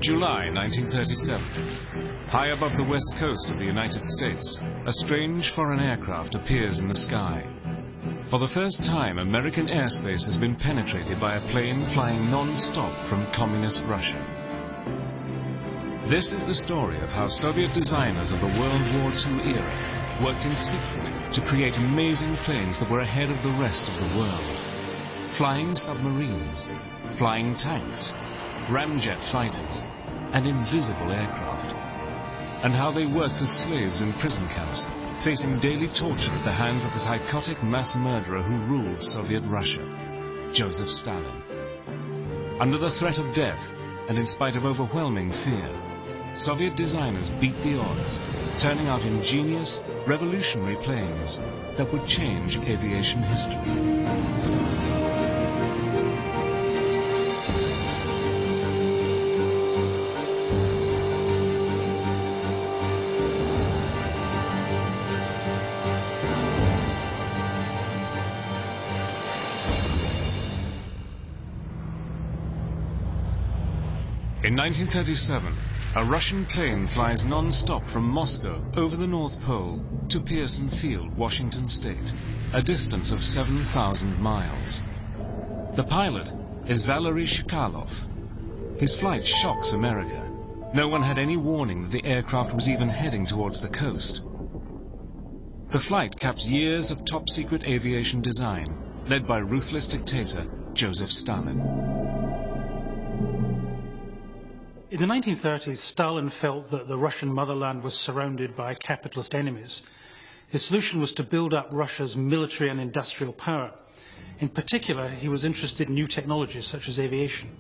July 1937, high above the west coast of the United States, a strange foreign aircraft appears in the sky. For the first time, American airspace has been penetrated by a plane flying non-stop from communist Russia. This is the story of how Soviet designers of the World War II era worked in secret to create amazing planes that were ahead of the rest of the world. Flying submarines, flying tanks, ramjet fighters, and invisible aircraft. And how they worked as slaves in prison camps, facing daily torture at the hands of the psychotic mass murderer who ruled Soviet Russia, Joseph Stalin. Under the threat of death, and in spite of overwhelming fear, Soviet designers beat the odds, turning out ingenious, revolutionary planes that would change aviation history. In 1937, a Russian plane flies non-stop from Moscow over the North Pole to Pearson Field, Washington State, a distance of 7,000 miles. The pilot is Valery Chkalov. His flight shocks America. No one had any warning that the aircraft was even heading towards the coast. The flight caps years of top-secret aviation design, led by ruthless dictator Joseph Stalin. In the 1930s, Stalin felt that the Russian motherland was surrounded by capitalist enemies. His solution was to build up Russia's military and industrial power. In particular, he was interested in new technologies such as aviation.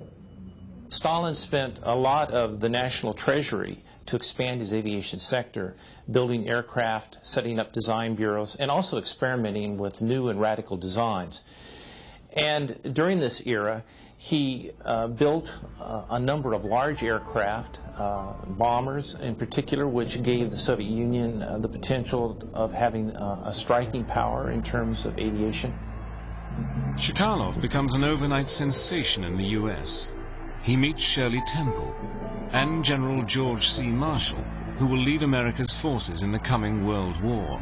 Stalin spent a lot of the national treasury to expand his aviation sector, building aircraft, setting up design bureaus, and also experimenting with new and radical designs. And during this era, he built a number of large aircraft, bombers in particular, which gave the Soviet Union the potential of having a striking power in terms of aviation. Chkalov becomes an overnight sensation in the US. He meets Shirley Temple and General George C. Marshall, who will lead America's forces in the coming World War.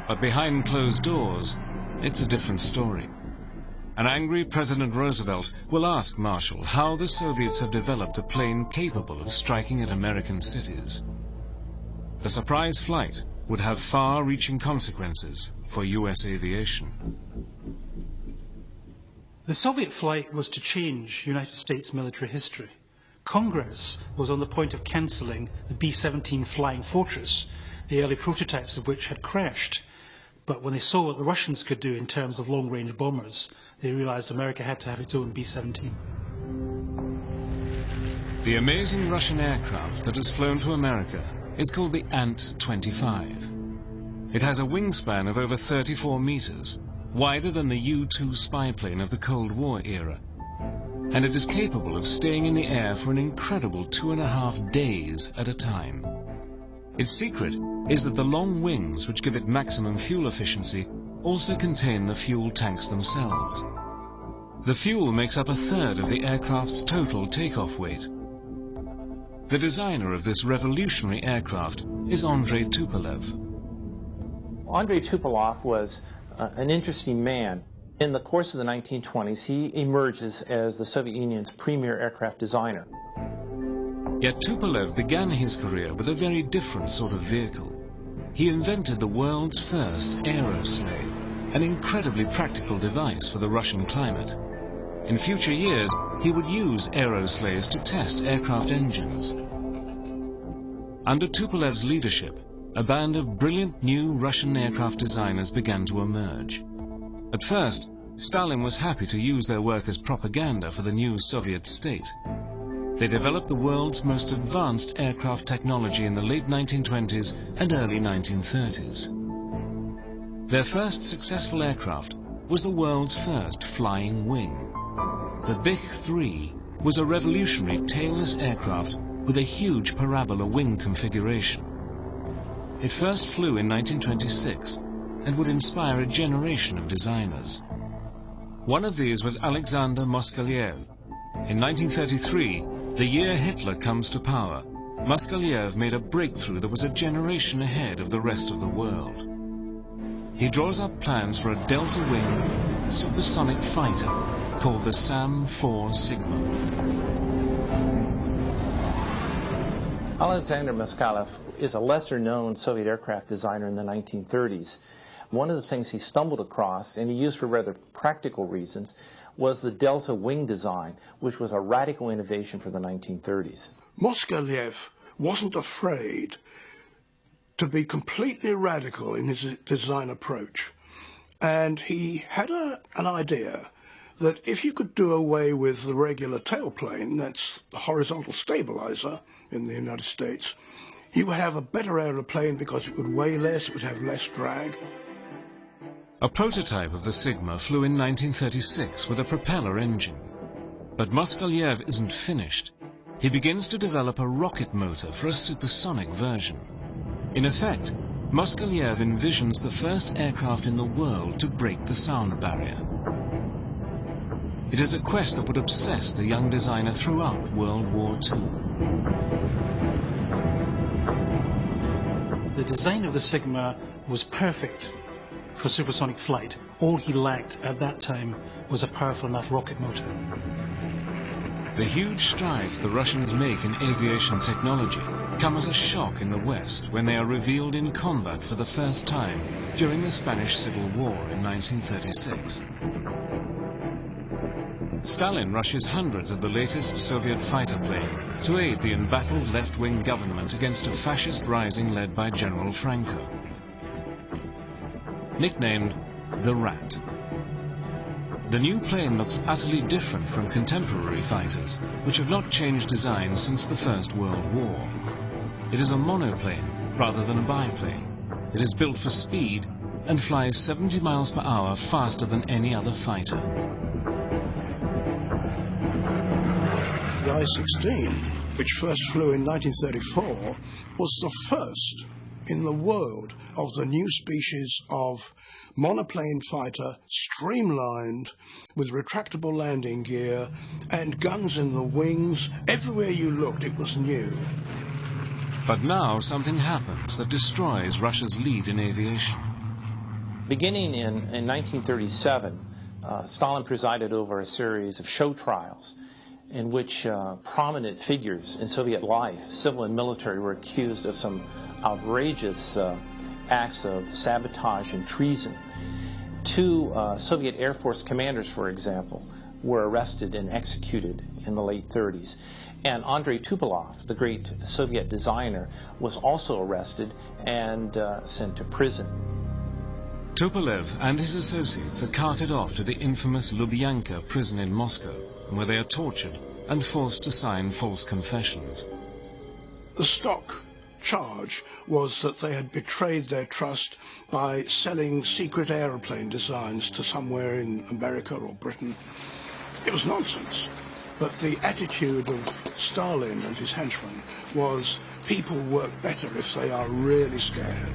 But behind closed doors, it's a different story. An angry President Roosevelt will ask Marshall how the Soviets have developed a plane capable of striking at American cities. The surprise flight would have far-reaching consequences for US aviation. The Soviet flight was to change United States military history. Congress was on the point of cancelling the B-17 Flying Fortress, the early prototypes of which had crashed. But when they saw what the Russians could do in terms of long-range bombers, they realized America had to have its own B-17. The amazing Russian aircraft that has flown to America is called the Ant-25. It has a wingspan of over 34 meters, wider than the U-2 spy plane of the Cold War era. And it is capable of staying in the air for an incredible 2.5 days at a time. Its secret is that the long wings, which give it maximum fuel efficiency, also contain the fuel tanks themselves. The fuel makes up 1/3 of the aircraft's total takeoff weight. The designer of this revolutionary aircraft is Andrei Tupolev. Andrei Tupolev was an interesting man. In the course of the 1920s, he emerges as the Soviet Union's premier aircraft designer. Yet Tupolev began his career with a very different sort of vehicle. He invented the world's first aerosleigh, an incredibly practical device for the Russian climate. In future years, he would use aerosleighs to test aircraft engines. Under Tupolev's leadership, a band of brilliant new Russian aircraft designers began to emerge. At first, Stalin was happy to use their work as propaganda for the new Soviet state. They developed the world's most advanced aircraft technology in the late 1920s and early 1930s. Their first successful aircraft was the world's first flying wing. The Bich-3 was a revolutionary tailless aircraft with a huge parabola wing configuration. It first flew in 1926 and would inspire a generation of designers. One of these was Alexander Moskalev. In 1933, the year Hitler comes to power, Moskalev made a breakthrough that was a generation ahead of the rest of the world. He draws up plans for a delta-wing supersonic fighter called the SAM-4 Sigma. Alexander Moskalev is a lesser-known Soviet aircraft designer in the 1930s. One of the things he stumbled across, and he used for rather practical reasons, was the delta wing design, which was a radical innovation for the 1930s. Moskalev wasn't afraid to be completely radical in his design approach. And he had an idea that if you could do away with the regular tailplane, that's the horizontal stabilizer in the United States, you would have a better aeroplane because it would weigh less, it would have less drag. A prototype of the Sigma flew in 1936 with a propeller engine. But Moskalev isn't finished. He begins to develop a rocket motor for a supersonic version. In effect, Moskalev envisions the first aircraft in the world to break the sound barrier. It is a quest that would obsess the young designer throughout World War II. The design of the Sigma was perfect for supersonic flight. All he lacked at that time was a powerful enough rocket motor. The huge strides the Russians make in aviation technology come as a shock in the West when they are revealed in combat for the first time during the Spanish Civil War in 1936. Stalin rushes hundreds of the latest Soviet fighter plane to aid the embattled left-wing government against a fascist rising led by General Franco. Nicknamed the Rat. The new plane looks utterly different from contemporary fighters, which have not changed design since the First World War. It is a monoplane rather than a biplane. It is built for speed and flies 70 miles per hour faster than any other fighter. The I-16, which first flew in 1934, was the first in the world of the new species of monoplane fighter, streamlined with retractable landing gear and guns in the wings. Everywhere you looked, it was new. But now something happens that destroys Russia's lead in aviation. Beginning in 1937, Stalin presided over a series of show trials in which prominent figures in Soviet life, civil and military, were accused of some outrageous acts of sabotage and treason. Two Soviet Air Force commanders, for example, were arrested and executed in the late 30s. And Andrei Tupolev, the great Soviet designer, was also arrested and sent to prison. Tupolev and his associates are carted off to the infamous Lubyanka prison in Moscow, where they are tortured and forced to sign false confessions. The stock charge was that they had betrayed their trust by selling secret aeroplane designs to somewhere in America or Britain. It was nonsense. But the attitude of Stalin and his henchmen was people work better if they are really scared.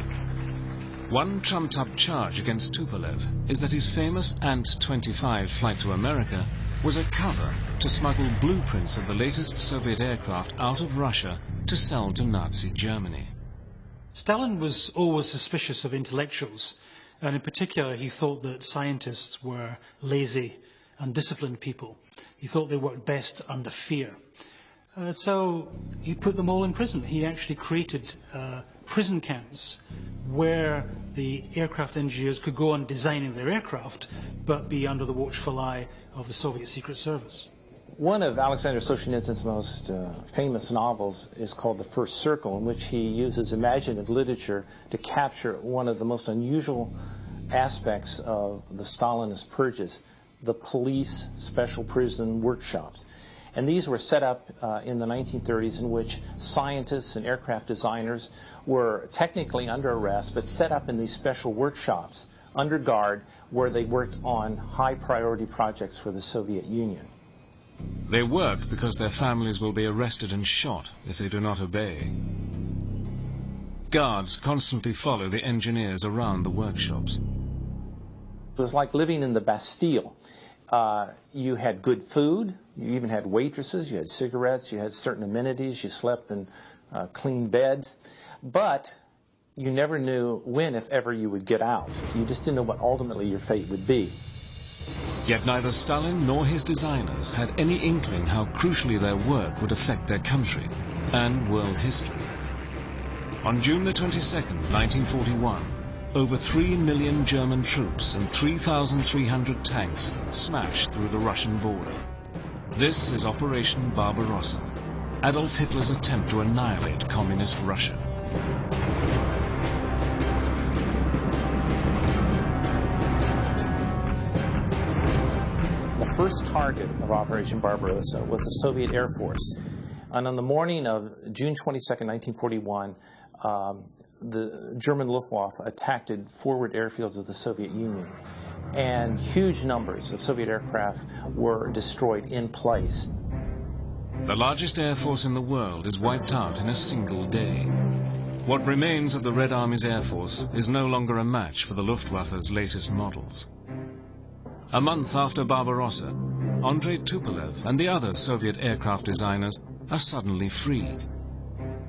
One trumped-up charge against Tupolev is that his famous Ant-25 flight to America was a cover to smuggle blueprints of the latest Soviet aircraft out of Russia to sell to Nazi Germany. Stalin was always suspicious of intellectuals, and in particular he thought that scientists were lazy, undisciplined people. He thought they worked best under fear. So he put them all in prison. He actually created prison camps where the aircraft engineers could go on designing their aircraft, but be under the watchful eye of the Soviet Secret Service. One of Alexander Solzhenitsyn's most famous novels is called The First Circle, in which he uses imaginative literature to capture one of the most unusual aspects of the Stalinist purges, the police special prison workshops. And these were set up in the 1930s, in which scientists and aircraft designers were technically under arrest, but set up in these special workshops under guard, where they worked on high priority projects for the Soviet Union. They work because their families will be arrested and shot if they do not obey. Guards constantly follow the engineers around the workshops. It was like living in the Bastille. You had good food. You even had waitresses. You had cigarettes. You had certain amenities. You slept in clean beds. But you never knew when, if ever, you would get out. You just didn't know what ultimately your fate would be. Yet neither Stalin nor his designers had any inkling how crucially their work would affect their country and world history. On June the 22nd, 1941, over 3 million German troops and 3,300 tanks smashed through the Russian border. This is Operation Barbarossa, Adolf Hitler's attempt to annihilate communist Russia. The first target of Operation Barbarossa was the Soviet Air Force. And on the morning of June 22nd, 1941, the German Luftwaffe attacked forward airfields of the Soviet Union. And huge numbers of Soviet aircraft were destroyed in place. The largest air force in the world is wiped out in a single day. What remains of the Red Army's air force is no longer a match for the Luftwaffe's latest models. A month after Barbarossa, Andrei Tupolev and the other Soviet aircraft designers are suddenly freed.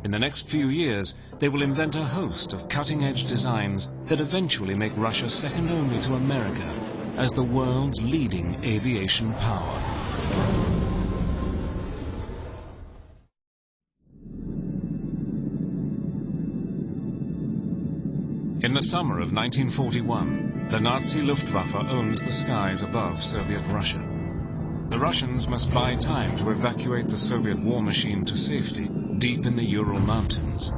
In the next few years, they will invent a host of cutting-edge designs that eventually make Russia second only to America as the world's leading aviation power. In the summer of 1941, the Nazi Luftwaffe owns the skies above Soviet Russia. The Russians must buy time to evacuate the Soviet war machine to safety deep in the Ural Mountains.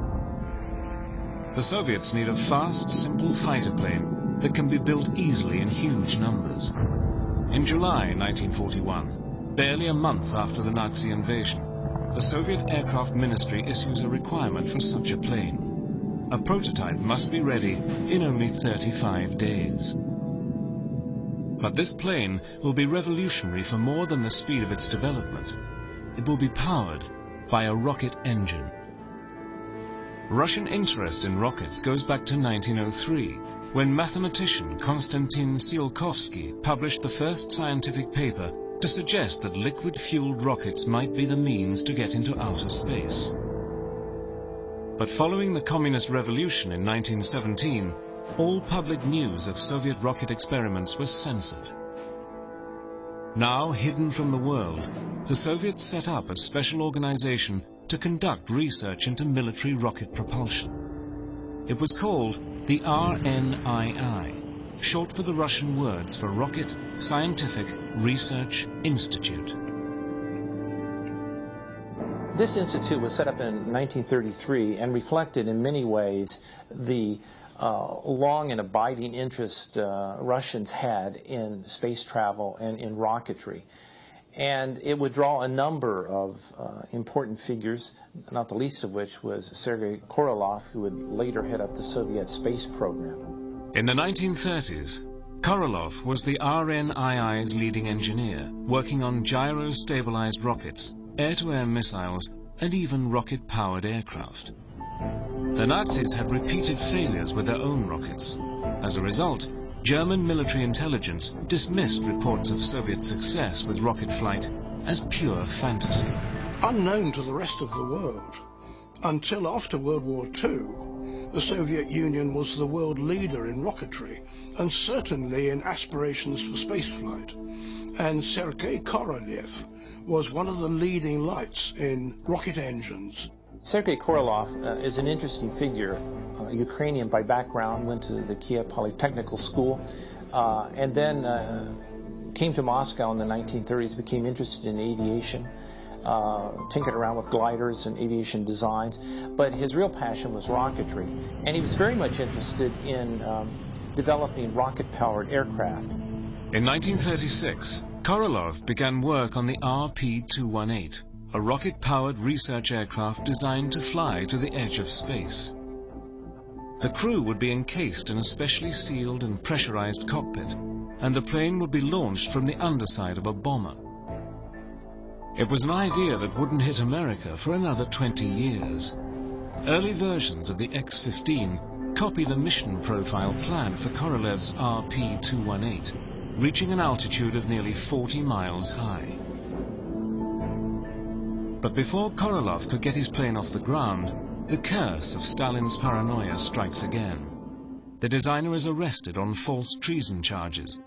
The Soviets need a fast, simple fighter plane that can be built easily in huge numbers. In July 1941, barely a month after the Nazi invasion, the Soviet Aircraft Ministry issues a requirement for such a plane. A prototype must be ready in only 35 days. But this plane will be revolutionary for more than the speed of its development. It will be powered by a rocket engine. Russian interest in rockets goes back to 1903, when mathematician Konstantin Tsiolkovsky published the first scientific paper to suggest that liquid-fueled rockets might be the means to get into outer space. But following the Communist Revolution in 1917, all public news of Soviet rocket experiments was censored. Now hidden from the world, the Soviets set up a special organization to conduct research into military rocket propulsion. It was called the RNII, short for the Russian words for Rocket Scientific Research Institute. This institute was set up in 1933 and reflected in many ways the long and abiding interest Russians had in space travel and in rocketry. And it would draw a number of important figures, not the least of which was Sergei Korolev, who would later head up the Soviet space program. In the 1930s, Korolev was the RNII's leading engineer, working on gyro-stabilized rockets, air-to-air missiles, and even rocket-powered aircraft. The Nazis had repeated failures with their own rockets. As a result, German military intelligence dismissed reports of Soviet success with rocket flight as pure fantasy. Unknown to the rest of the world, until after World War II, the Soviet Union was the world leader in rocketry, and certainly in aspirations for spaceflight. And Sergei Korolev was one of the leading lights in rocket engines. Sergei Korolev is an interesting figure. Ukrainian by background, went to the Kiev Polytechnical School, and then came to Moscow in the 1930s, became interested in aviation, tinkered around with gliders and aviation designs, but his real passion was rocketry, and he was very much interested in developing rocket-powered aircraft. In 1936, Korolev began work on the RP-218, a rocket-powered research aircraft designed to fly to the edge of space. The crew would be encased in a specially sealed and pressurized cockpit, and the plane would be launched from the underside of a bomber. It was an idea that wouldn't hit America for another 20 years. Early versions of the X-15 copy the mission profile plan for Korolev's RP-218, reaching an altitude of nearly 40 miles high. But before Korolev could get his plane off the ground, the curse of Stalin's paranoia strikes again. The designer is arrested on false treason charges.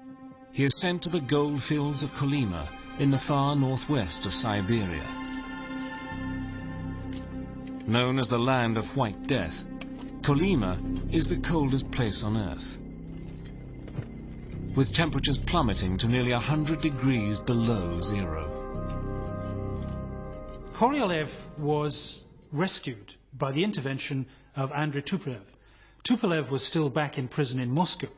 He is sent to the gold fields of Kolyma in the far northwest of Siberia. Known as the land of White Death, Kolyma is the coldest place on Earth, with temperatures plummeting to nearly 100 degrees below zero. Korolev was rescued by the intervention of Andrei Tupolev. Tupolev was still back in prison in Moscow,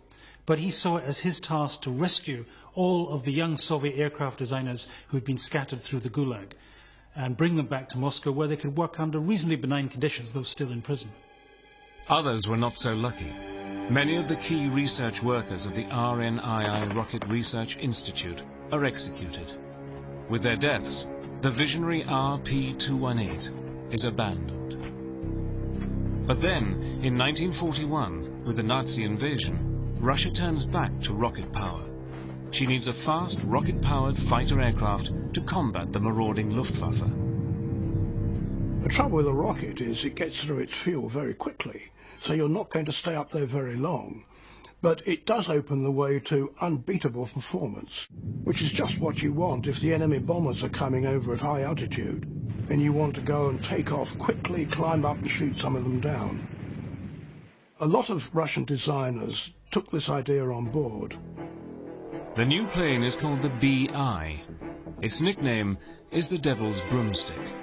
but he saw it as his task to rescue all of the young Soviet aircraft designers who had been scattered through the Gulag and bring them back to Moscow where they could work under reasonably benign conditions, though still in prison. Others were not so lucky. Many of the key research workers of the RNII Rocket Research Institute are executed. With their deaths, the visionary RP-218 is abandoned. But then, in 1941, with the Nazi invasion, Russia turns back to rocket power. She needs a fast, rocket-powered fighter aircraft to combat the marauding Luftwaffe. The trouble with a rocket is it gets through its fuel very quickly, so you're not going to stay up there very long. But it does open the way to unbeatable performance, which is just what you want if the enemy bombers are coming over at high altitude, and you want to go and take off quickly, climb up and shoot some of them down. A lot of Russian designers took this idea on board. The new plane is called the BI. Its nickname is the Devil's Broomstick.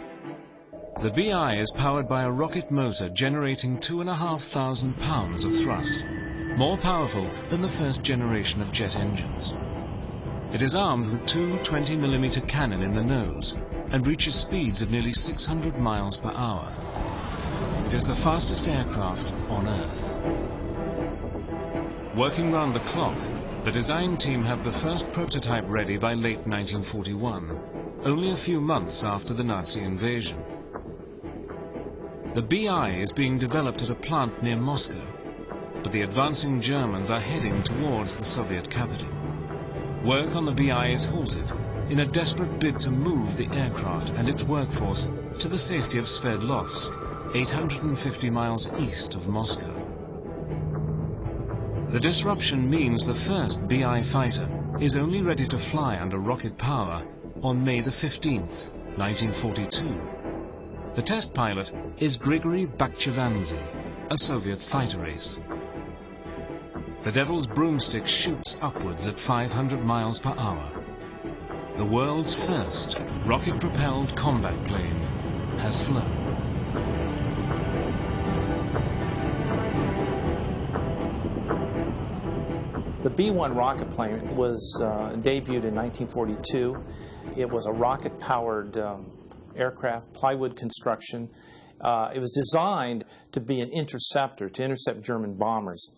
The BI is powered by a rocket motor generating 2,500 pounds of thrust, more powerful than the first generation of jet engines. It is armed with two 20mm cannon in the nose and reaches speeds of nearly 600 miles per hour. It is the fastest aircraft on Earth. Working round the clock, the design team have the first prototype ready by late 1941, only a few months after the Nazi invasion. The BI is being developed at a plant near Moscow, but the advancing Germans are heading towards the Soviet capital. Work on the BI is halted in a desperate bid to move the aircraft and its workforce to the safety of Sverdlovsk, 850 miles east of Moscow. The disruption means the first BI fighter is only ready to fly under rocket power on May the 15th, 1942. The test pilot is Grigory Bakhchivandzhi, a Soviet fighter ace. The Devil's Broomstick shoots upwards at 500 miles per hour. The world's first rocket-propelled combat plane has flown. The B-1 rocket plane was debuted in 1942. It was a rocket-powered aircraft, plywood construction. It was designed to be an interceptor, to intercept German bombers.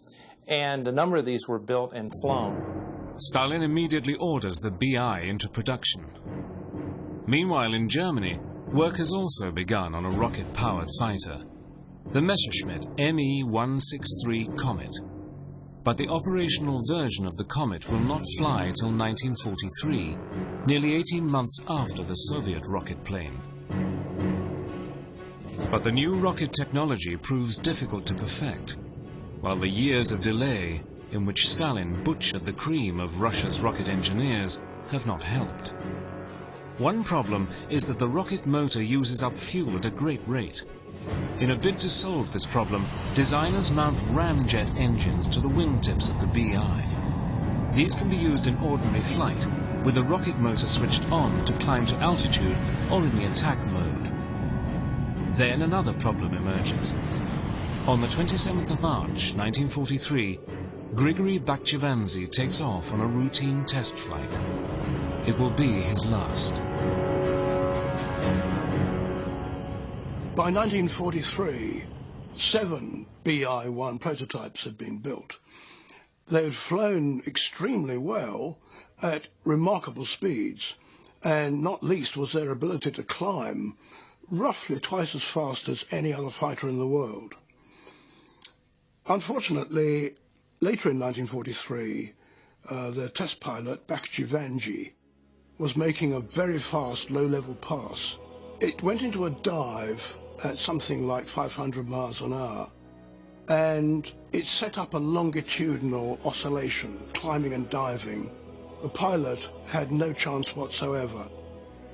And a number of these were built and flown. Stalin immediately orders the BI into production. Meanwhile, in Germany, work has also begun on a rocket-powered fighter, the Messerschmitt Me-163 Comet. But the operational version of the Comet will not fly till 1943, nearly 18 months after the Soviet rocket plane. But the new rocket technology proves difficult to perfect, while the years of delay in which Stalin butchered the cream of Russia's rocket engineers have not helped. One problem is that the rocket motor uses up fuel at a great rate. In a bid to solve this problem, designers mount ramjet engines to the wingtips of the BI. These can be used in ordinary flight, with the rocket motor switched on to climb to altitude or in the attack mode. Then another problem emerges. On the 27th of March, 1943, Grigory Bakhchivandzhi takes off on a routine test flight. It will be his last. By 1943, 7 BI-1 prototypes had been built. They had flown extremely well at remarkable speeds, and not least was their ability to climb roughly twice as fast as any other fighter in the world. Unfortunately, later in 1943, the test pilot, Bakhchivanji, was making a very fast low-level pass. It went into a dive at something like 500 miles an hour, and it set up a longitudinal oscillation, climbing and diving. The pilot had no chance whatsoever.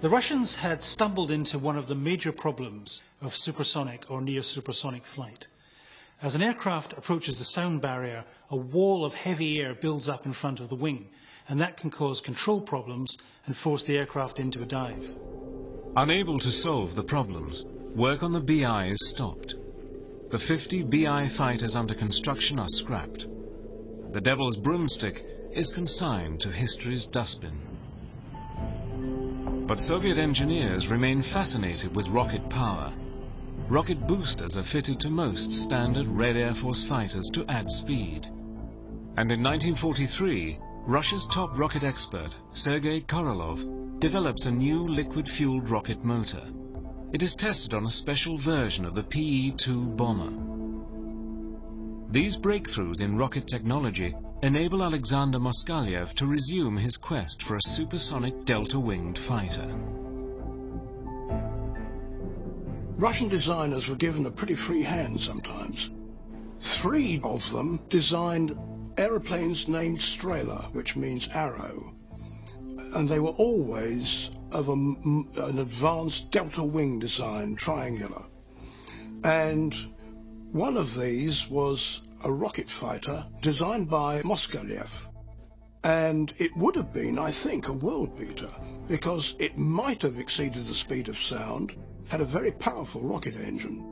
The Russians had stumbled into one of the major problems of supersonic or near-supersonic flight. As an aircraft approaches the sound barrier, a wall of heavy air builds up in front of the wing, and that can cause control problems and force the aircraft into a dive. Unable to solve the problems, work on the BI is stopped. The 50 BI fighters under construction are scrapped. The Devil's Broomstick is consigned to history's dustbin. But Soviet engineers remain fascinated with rocket power. Rocket boosters are fitted to most standard Red Air Force fighters to add speed. And in 1943, Russia's top rocket expert, Sergei Korolev, develops a new liquid-fueled rocket motor. It is tested on a special version of the PE-2 bomber. These breakthroughs in rocket technology enable Alexander Moskalyev to resume his quest for a supersonic delta-winged fighter. Russian designers were given a pretty free hand sometimes. 3 of them designed aeroplanes named Strela, which means arrow, and they were always of an advanced delta wing design, triangular. And one of these was a rocket fighter designed by Moskalyev. And it would have been, I think, a world beater, because it might have exceeded the speed of sound, had a very powerful rocket engine.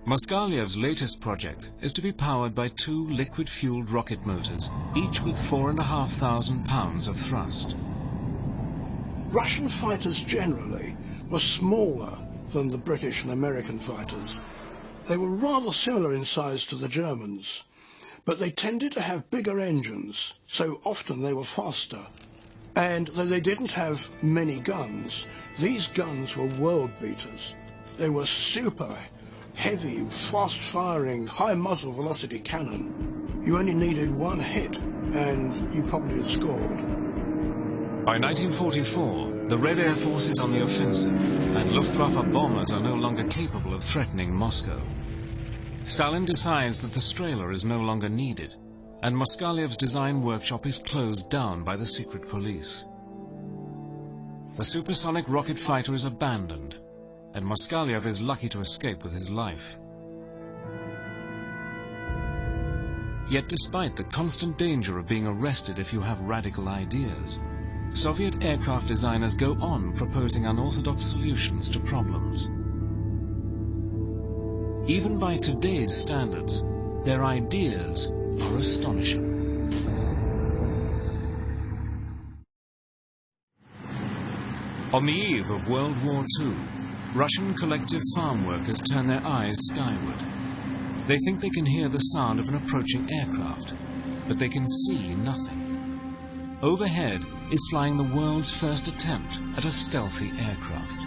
Moskalyev's latest project is to be powered by 2 liquid-fueled rocket motors, each with 4,500 pounds of thrust. Russian fighters generally were smaller than the British and American fighters. They were rather similar in size to the Germans, but they tended to have bigger engines, so often they were faster. And though they didn't have many guns, these guns were world beaters. They were super heavy, fast-firing, high muzzle velocity cannon. You only needed one hit and you probably had scored. By 1944, the Red Air Force is on the offensive, and Luftwaffe bombers are no longer capable of threatening Moscow. Stalin decides that the Strela is no longer needed, and Moskalyev's design workshop is closed down by the secret police. The supersonic rocket fighter is abandoned, and Moskalyev is lucky to escape with his life. Yet despite the constant danger of being arrested if you have radical ideas, Soviet aircraft designers go on proposing unorthodox solutions to problems. Even by today's standards, their ideas are astonishing. On the eve of World War II, Russian collective farm workers turn their eyes skyward. They think they can hear the sound of an approaching aircraft, but they can see nothing. Overhead is flying the world's first attempt at a stealthy aircraft.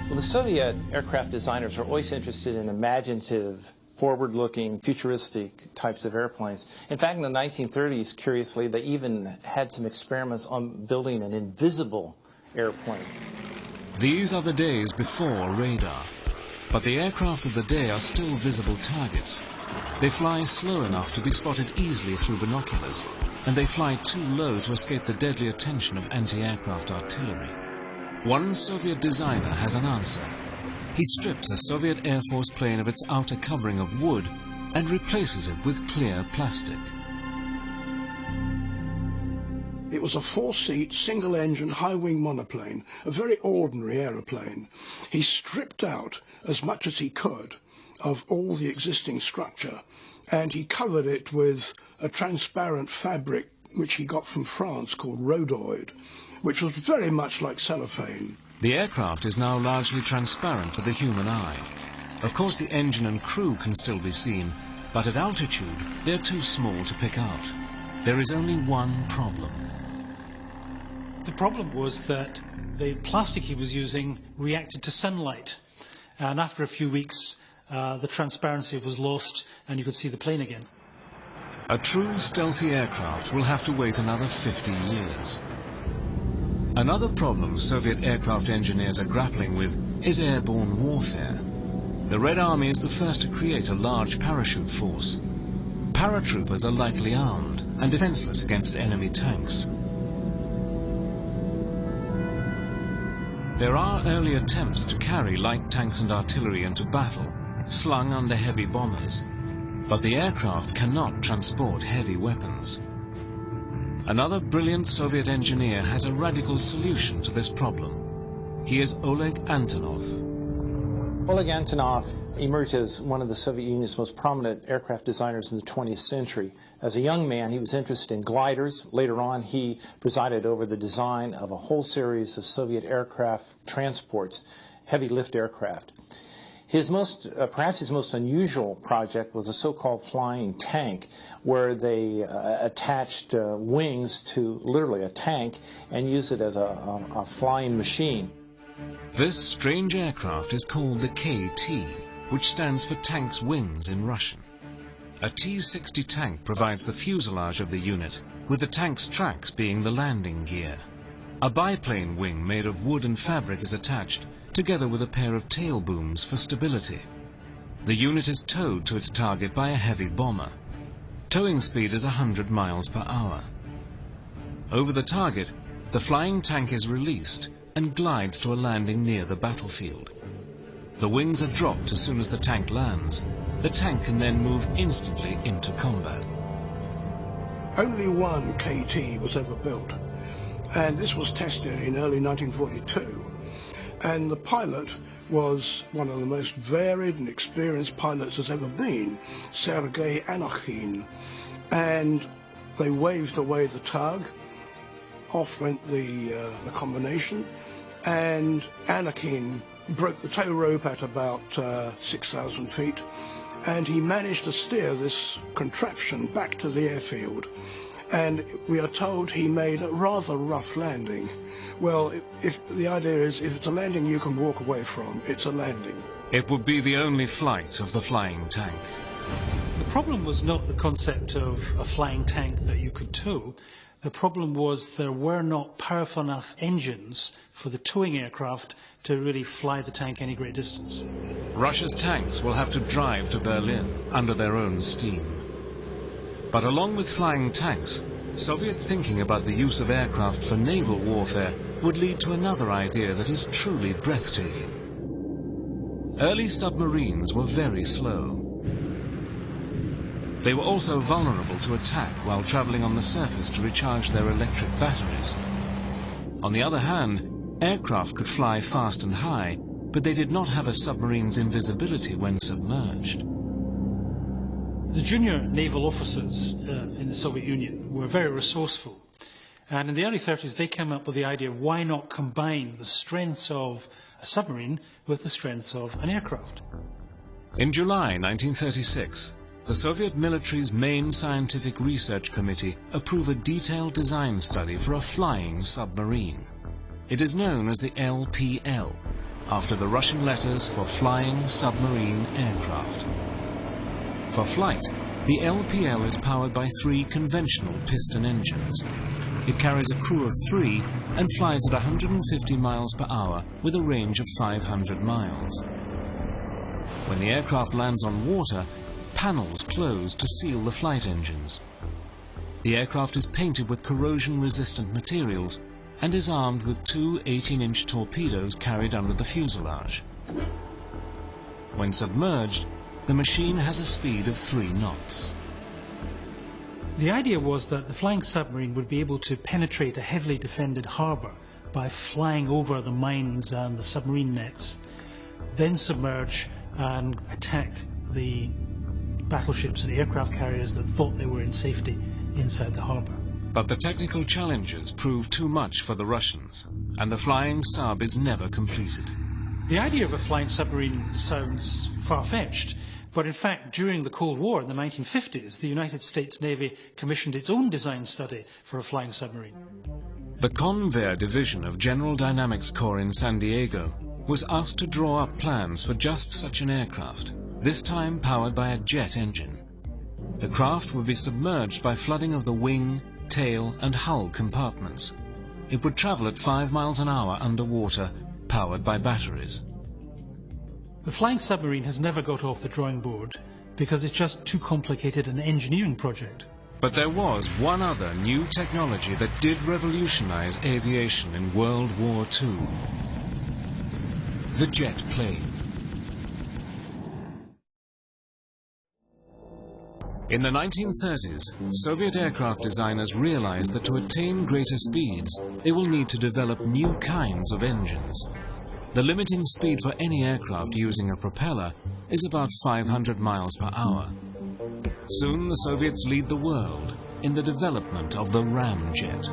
Well, the Soviet aircraft designers are always interested in imaginative, forward-looking, futuristic types of airplanes. In fact, in the 1930s, curiously, they even had some experiments on building an invisible airplane. These are the days before radar, but the aircraft of the day are still visible targets. They fly slow enough to be spotted easily through binoculars, and they fly too low to escape the deadly attention of anti-aircraft artillery. One Soviet designer has an answer. He strips a Soviet Air Force plane of its outer covering of wood and replaces it with clear plastic. It was a 4-seat, single-engine, high-wing monoplane, a very ordinary aeroplane. He stripped out as much as he could of all the existing structure, and he covered it with a transparent fabric which he got from France called rhodoid, which was very much like cellophane. The aircraft is now largely transparent to the human eye. Of course, the engine and crew can still be seen, but at altitude, they're too small to pick out. There is only one problem. The problem was that the plastic he was using reacted to sunlight, and after a few weeks the transparency was lost and you could see the plane again. A true stealthy aircraft will have to wait another 50 years. Another problem Soviet aircraft engineers are grappling with is airborne warfare. The Red Army is the first to create a large parachute force. Paratroopers are lightly armed and defenseless against enemy tanks. There are early attempts to carry light tanks and artillery into battle, slung under heavy bombers, but the aircraft cannot transport heavy weapons. Another brilliant Soviet engineer has a radical solution to this problem. He is Oleg Antonov. Oleg Antonov emerged as one of the Soviet Union's most prominent aircraft designers in the 20th century. As a young man, he was interested in gliders. Later on, he presided over the design of a whole series of Soviet aircraft transports, heavy lift aircraft. Perhaps his most unusual project was a so-called flying tank, where they attached wings to literally a tank and used it as a flying machine. This strange aircraft is called the KT, which stands for Tank's Wings in Russian. A T-60 tank provides the fuselage of the unit, with the tank's tracks being the landing gear. A biplane wing made of wood and fabric is attached, together with a pair of tail booms for stability. The unit is towed to its target by a heavy bomber. Towing speed is 100 miles per hour. Over the target, the flying tank is released and glides to a landing near the battlefield. The wings are dropped as soon as the tank lands. The tank can then move instantly into combat. Only one KT was ever built, and this was tested in early 1942. And the pilot was one of the most varied and experienced pilots there's ever been, Sergei Anokhin. And they waved away the tug, off went the combination, and Anokhin broke the tow rope at about 6,000 feet, and he managed to steer this contraption back to the airfield. And we are told he made a rather rough landing. Well, if the idea is, if it's a landing you can walk away from, it's a landing. It would be the only flight of the flying tank. The problem was not the concept of a flying tank that you could tow. The problem was there were not powerful enough engines for the towing aircraft to really fly the tank any great distance. Russia's tanks will have to drive to Berlin under their own steam. But along with flying tanks, Soviet thinking about the use of aircraft for naval warfare would lead to another idea that is truly breathtaking. Early submarines were very slow. They were also vulnerable to attack while traveling on the surface to recharge their electric batteries. On the other hand, aircraft could fly fast and high, but they did not have a submarine's invisibility when submerged. The junior naval officers in the Soviet Union were very resourceful. And in the early 30s, they came up with the idea, why not combine the strengths of a submarine with the strengths of an aircraft? In July 1936, the Soviet military's main scientific research committee approved a detailed design study for a flying submarine. It is known as the LPL, after the Russian letters for Flying Submarine Aircraft. For flight, the LPL is powered by 3 conventional piston engines. It carries a crew of 3 and flies at 150 miles per hour with a range of 500 miles. When the aircraft lands on water, panels close to seal the flight engines. The aircraft is painted with corrosion-resistant materials and is armed with 2 18-inch torpedoes carried under the fuselage. When submerged, the machine has a speed of 3 knots. The idea was that the flying submarine would be able to penetrate a heavily defended harbour by flying over the mines and the submarine nets, then submerge and attack the battleships and the aircraft carriers that thought they were in safety inside the harbour. But the technical challenges proved too much for the Russians, and the flying sub is never completed. The idea of a flying submarine sounds far-fetched, but in fact during the Cold War in the 1950s, the United States Navy commissioned its own design study for a flying submarine. The Convair division of General Dynamics Corps in San Diego was asked to draw up plans for just such an aircraft, this time powered by a jet engine. The craft would be submerged by flooding of the wing, tail and hull compartments. It would travel at 5 miles an hour underwater, powered by batteries. The flying submarine has never got off the drawing board because it's just too complicated an engineering project. But there was one other new technology that did revolutionize aviation in World War II. The jet plane. In the 1930s, Soviet aircraft designers realized that to attain greater speeds, they will need to develop new kinds of engines. The limiting speed for any aircraft using a propeller is about 500 miles per hour. Soon the Soviets lead the world in the development of the ramjet.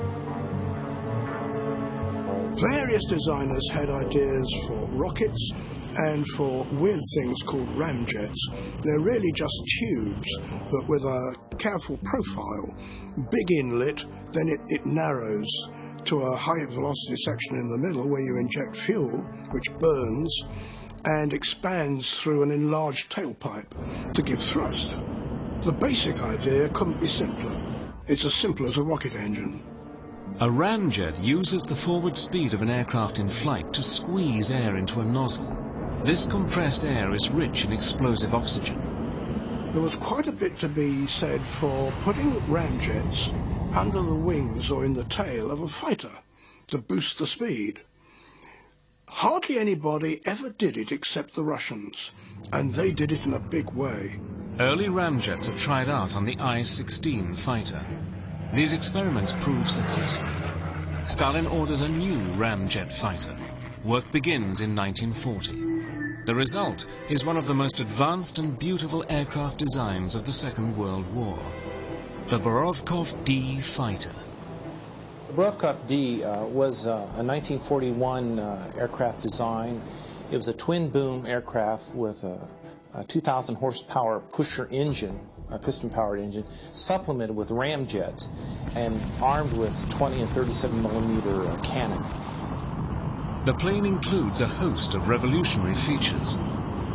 Various designers had ideas for rockets and for weird things called ramjets. They're really just tubes, but with a careful profile. Big inlet, then it narrows to a high velocity section in the middle where you inject fuel, which burns, and expands through an enlarged tailpipe to give thrust. The basic idea couldn't be simpler. It's as simple as a rocket engine. A ramjet uses the forward speed of an aircraft in flight to squeeze air into a nozzle. This compressed air is rich in explosive oxygen. There was quite a bit to be said for putting ramjets under the wings or in the tail of a fighter to boost the speed. Hardly anybody ever did it except the Russians, and they did it in a big way. Early ramjets are tried out on the I-16 fighter. These experiments prove successful. Stalin orders a new ramjet fighter. Work begins in 1940. The result is one of the most advanced and beautiful aircraft designs of the Second World War, the Borovkov D fighter. The Borovkov D was a 1941 aircraft design. It was a twin-boom aircraft with a 2,000 horsepower pusher engine, a piston-powered engine, supplemented with ramjets and armed with 20 and 37 millimeter cannon. The plane includes a host of revolutionary features.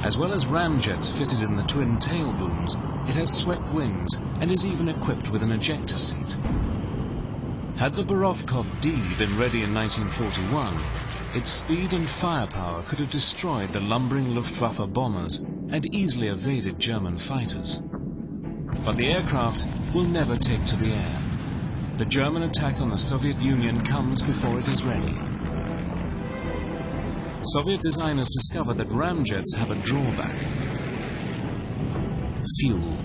As well as ramjets fitted in the twin tail booms, it has swept wings and is even equipped with an ejector seat. Had the Borovkov D been ready in 1941, its speed and firepower could have destroyed the lumbering Luftwaffe bombers and easily evaded German fighters. But the aircraft will never take to the air. The German attack on the Soviet Union comes before it is ready. Soviet designers discover that ramjets have a drawback: fuel.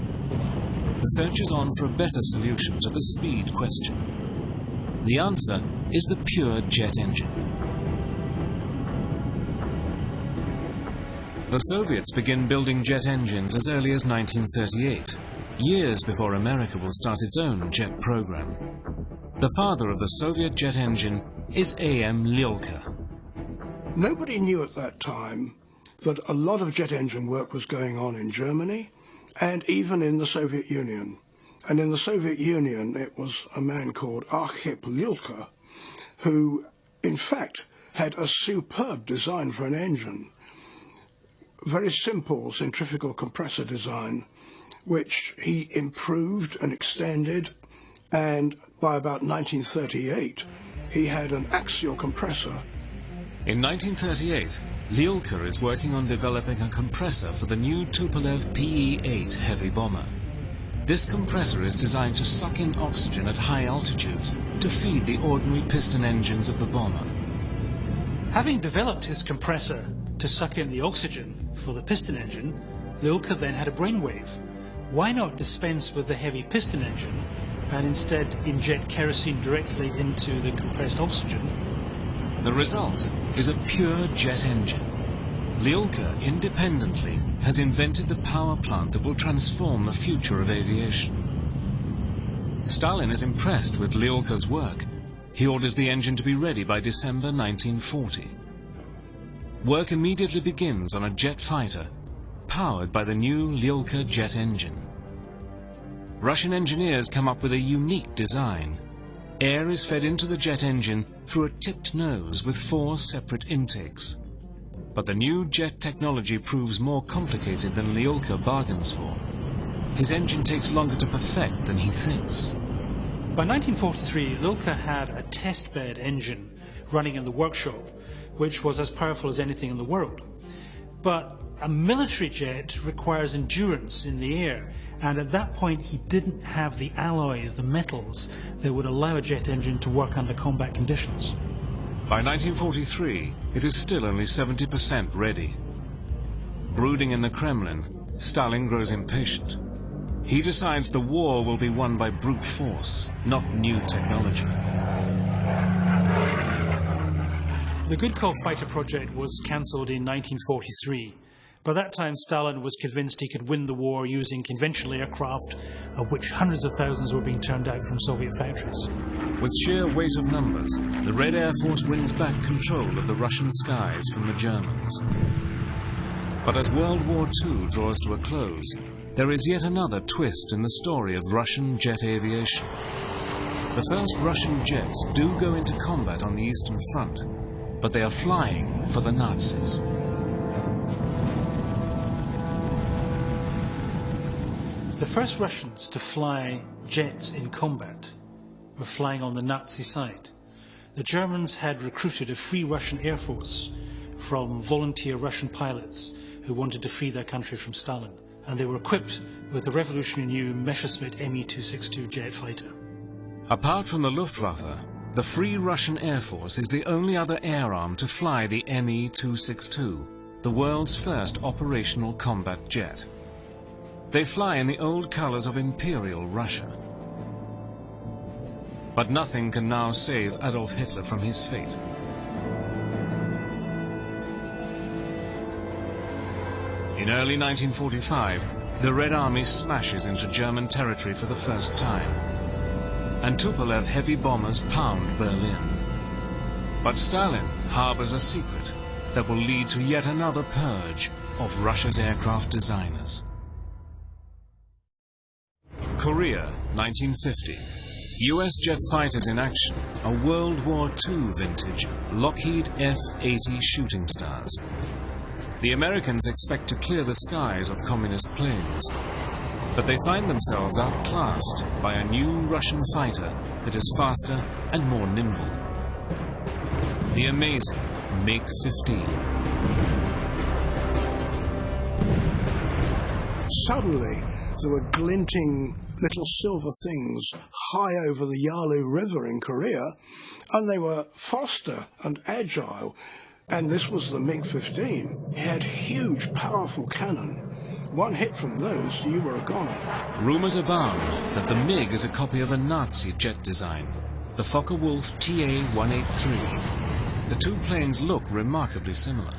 The search is on for a better solution to the speed question. The answer is the pure jet engine. The Soviets begin building jet engines as early as 1938, years before America will start its own jet program. The father of the Soviet jet engine is A.M. Lyulka. Nobody knew at that time that a lot of jet engine work was going on in Germany and even in the Soviet Union. And in the Soviet Union, it was a man called Arkhip Lyulka who, in fact, had a superb design for an engine. Very simple centrifugal compressor design, which he improved and extended, and by about 1938, he had an axial compressor. In 1938, Lyulka is working on developing a compressor for the new Tupolev PE-8 heavy bomber. This compressor is designed to suck in oxygen at high altitudes to feed the ordinary piston engines of the bomber. Having developed his compressor to suck in the oxygen for the piston engine, Lyulka then had a brainwave. Why not dispense with the heavy piston engine and instead inject kerosene directly into the compressed oxygen? The result is a pure jet engine. Lyulka independently has invented the power plant that will transform the future of aviation. Stalin is impressed with Lyulka's work. He orders the engine to be ready by December 1940. Work immediately begins on a jet fighter powered by the new Lyulka jet engine. Russian engineers come up with a unique design. Air is fed into the jet engine through a tipped nose with 4 separate intakes. But the new jet technology proves more complicated than Lyulka bargains for. his engine takes longer to perfect than he thinks. By 1943, Lilka had a test-bed engine running in the workshop, which was as powerful as anything in the world. But a military jet requires endurance in the air, and at that point he didn't have the alloys, the metals, that would allow a jet engine to work under combat conditions. By 1943, it is still only 70% ready. Brooding in the Kremlin, Stalin grows impatient. He decides the war will be won by brute force, not new technology. The Gudkov fighter project was cancelled in 1943. By that time, Stalin was convinced he could win the war using conventional aircraft, of which hundreds of thousands were being turned out from Soviet factories. With sheer weight of numbers, the Red Air Force wins back control of the Russian skies from the Germans. But as World War II draws to a close, there is yet another twist in the story of Russian jet aviation. The first Russian jets do go into combat on the Eastern Front, but they are flying for the Nazis. The first Russians to fly jets in combat were flying on the Nazi side. The Germans had recruited a free Russian air force from volunteer Russian pilots who wanted to free their country from Stalin, and they were equipped with the revolutionary new Messerschmitt Me-262 jet fighter. Apart from the Luftwaffe, the Free Russian Air Force is the only other air arm to fly the Me-262, the world's first operational combat jet. They fly in the old colors of Imperial Russia. But nothing can now save Adolf Hitler from his fate. In early 1945, the Red Army smashes into German territory for the first time, and Tupolev heavy bombers pound Berlin. But Stalin harbors a secret that will lead to yet another purge of Russia's aircraft designers. Korea, 1950. US jet fighters in action, a World War II vintage Lockheed F-80 Shooting Stars. The Americans expect to clear the skies of communist planes, but they find themselves outclassed by a new Russian fighter that is faster and more nimble. The amazing MiG-15. Suddenly, there were glinting little silver things high over the Yalu River in Korea, and they were faster and agile. And this was the MiG-15. It had huge, powerful cannon. One hit from those, you were a goner. Rumors abound that the MiG is a copy of a Nazi jet design, the Focke-Wulf TA-183. The two planes look remarkably similar.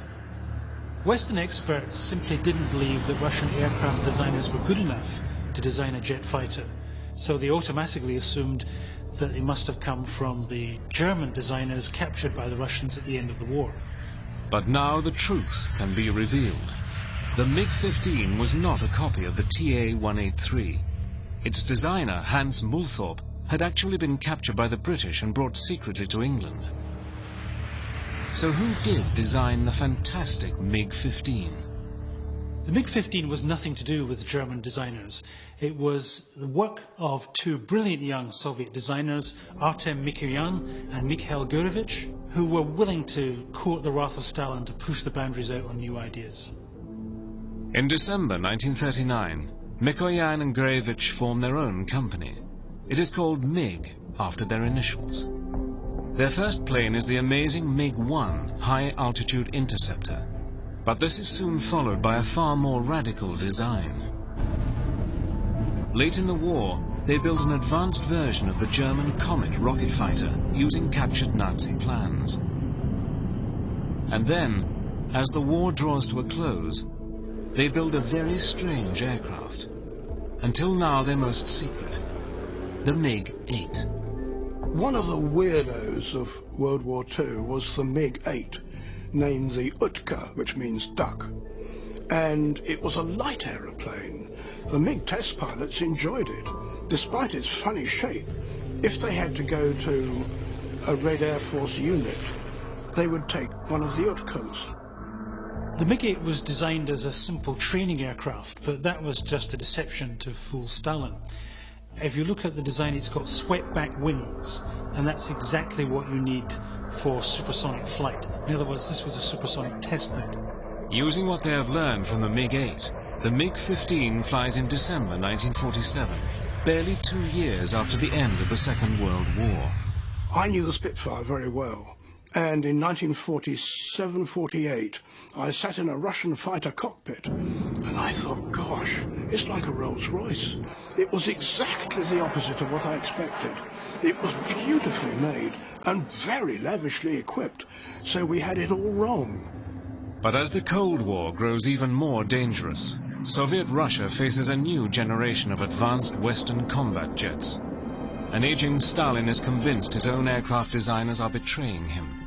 Western experts simply didn't believe that Russian aircraft designers were good enough to design a jet fighter, so they automatically assumed that it must have come from the German designers captured by the Russians at the end of the war. But now the truth can be revealed. The MiG-15 was not a copy of the TA-183. Its designer, Hans Multhorp, had actually been captured by the British and brought secretly to England. So who did design the fantastic MiG-15? The MiG-15 was nothing to do with German designers. It was the work of two brilliant young Soviet designers, Artem Mikoyan and Mikhail Gurevich, who were willing to court the wrath of Stalin to push the boundaries out on new ideas. In December 1939, Mikoyan and Gurevich form their own company. It is called MiG, after their initials. Their first plane is the amazing MiG-1 high-altitude interceptor. But this is soon followed by a far more radical design. Late in the war, they built an advanced version of the German Comet rocket fighter using captured Nazi plans. And then, as the war draws to a close, they build a very strange aircraft. Until now, their most secret, the MiG-8. One of the weirdos of World War II was the MiG-8, named the Utka, which means duck. And it was a light aeroplane. The MiG test pilots enjoyed it, despite its funny shape. If they had to go to a Red Air Force unit, they would take one of the Utkas. The MiG-8 was designed as a simple training aircraft, but that was just a deception to fool Stalin. If you look at the design, it's got swept-back wings, and that's exactly what you need for supersonic flight. In other words, this was a supersonic test bed. Using what they have learned from the MiG-8, the MiG-15 flies in December 1947, barely 2 years after the end of the Second World War. I knew the Spitfire very well, and in 1947-48, I sat in a Russian fighter cockpit, and I thought, gosh, it's like a Rolls-Royce. It was exactly the opposite of what I expected. It was beautifully made and very lavishly equipped, so we had it all wrong. But as the Cold War grows even more dangerous, Soviet Russia faces a new generation of advanced Western combat jets. An aging Stalin is convinced his own aircraft designers are betraying him.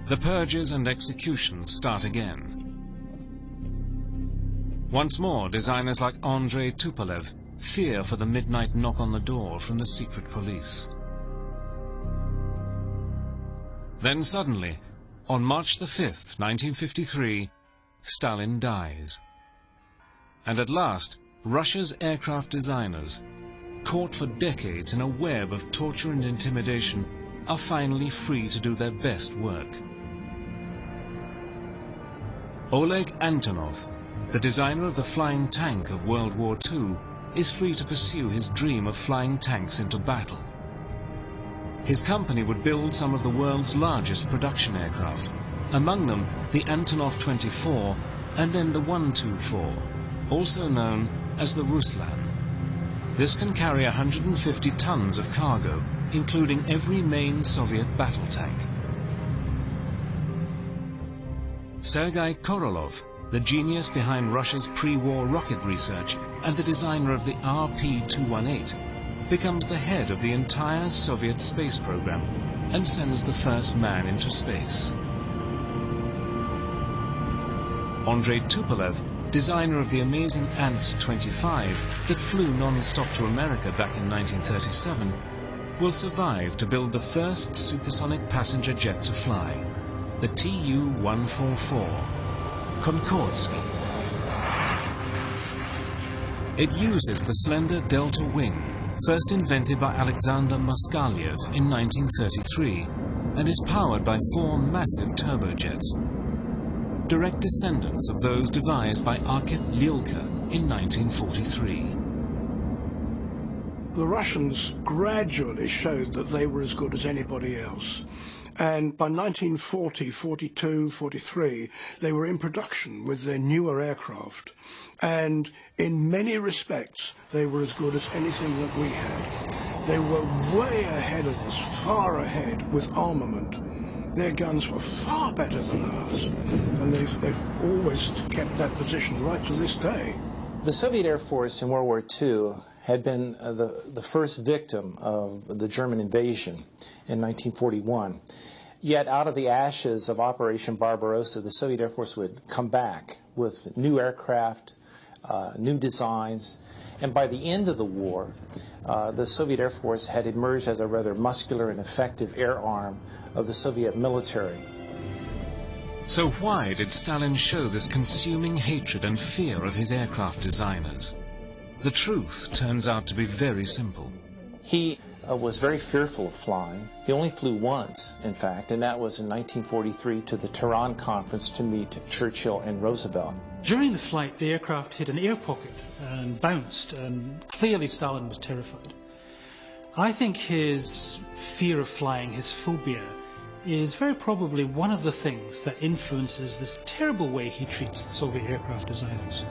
The purges and executions start again. Once more, designers like Andrei Tupolev fear for the midnight knock on the door from the secret police. Then suddenly, on March the 5th, 1953, Stalin dies. And at last, Russia's aircraft designers, caught for decades in a web of torture and intimidation, are finally free to do their best work. Oleg Antonov, the designer of the flying tank of World War II, is free to pursue his dream of flying tanks into battle. His company would build some of the world's largest production aircraft, among them the Antonov 24 and then the 124, also known as the Ruslan. This can carry 150 tons of cargo, including every main Soviet battle tank. Sergei Korolev, the genius behind Russia's pre-war rocket research and the designer of the RP-218, becomes the head of the entire Soviet space program and sends the first man into space. Andrei Tupolev, designer of the amazing Ant-25 that flew non-stop to America back in 1937, will survive to build the first supersonic passenger jet to fly, the Tu-144, Konkordsky. It uses the slender delta wing, first invented by Alexander Moskalev in 1933, and is powered by 4 massive turbojets, direct descendants of those devised by Arkhip Lilka in 1943. The Russians gradually showed that they were as good as anybody else. And by 1940, 42, 43, they were in production with their newer aircraft. And in many respects, they were as good as anything that we had. They were way ahead of us, far ahead with armament. Their guns were far better than ours. And they've always kept that position right to this day. The Soviet Air Force in World War II had been the first victim of the German invasion in 1941. Yet out of the ashes of Operation Barbarossa, the Soviet Air Force would come back with new aircraft, new designs, and by the end of the war, the Soviet Air Force had emerged as a rather muscular and effective air arm of the Soviet military. So why did Stalin show this consuming hatred and fear of his aircraft designers? The truth turns out to be very simple. He was very fearful of flying. He only flew once, in fact, and that was in 1943 to the Tehran conference to meet Churchill and Roosevelt. During the flight, the aircraft hit an air pocket and bounced, and clearly Stalin was terrified. I think his fear of flying, his phobia, is very probably one of the things that influences this terrible way he treats the Soviet aircraft designers.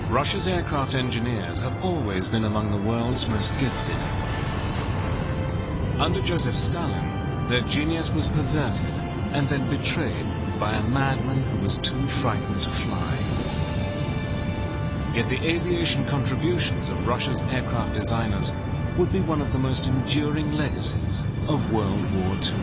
Russia's aircraft engineers have always been among the world's most gifted. Under Joseph Stalin, their genius was perverted and then betrayed by a madman who was too frightened to fly. Yet the aviation contributions of Russia's aircraft designers would be one of the most enduring legacies of World War II.